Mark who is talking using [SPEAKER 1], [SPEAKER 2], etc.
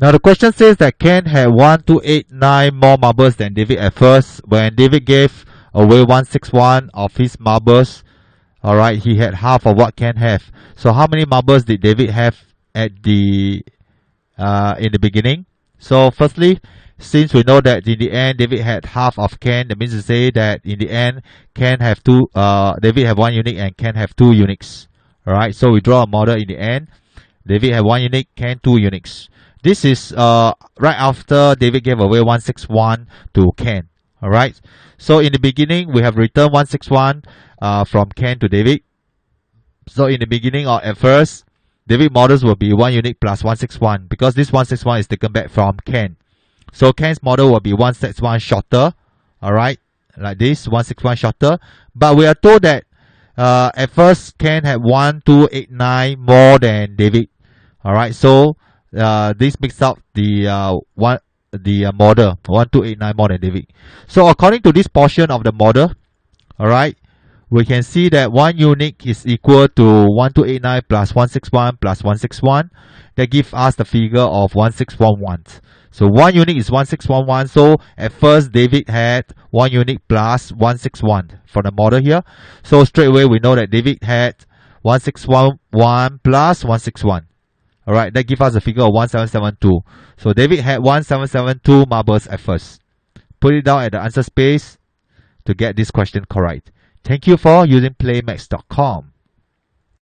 [SPEAKER 1] Now the question says that Ken had 1289 more marbles than David at first. When David gave away 161 of his marbles, alright, he had half of what Ken have. So how many marbles did David have at the in the beginning? So firstly, since we know that in the end David had half of Ken, that means to say that in the end Ken have David have one unique and Ken have two uniques. Alright, so we draw a model in the end. David had one unique, Ken two uniques. This is right after David gave away 161 to Ken. Alright, so in the beginning we have returned 161 from Ken to David. So in the beginning or at first, David models will be one unique plus 161 because this 161 is taken back from Ken. So Ken's model will be 161 shorter, alright, like this, 161 shorter. But we are told that at first Ken had 1289 more than David, alright. So this makes up the model 1289 more than David. So according to this portion of the model, alright, we can see that one unique is equal to 1289 plus 161 plus 161. That gives us the figure of 1611. So one unique is 1611. So at first David had one unique plus 161 for the model here. So straight away we know that David had 1611 plus 161. Alright, that gives us a figure of 1772. So David had 1772 marbles at first. Put it down at the answer space to get this question correct. Thank you for using Playmaths.com.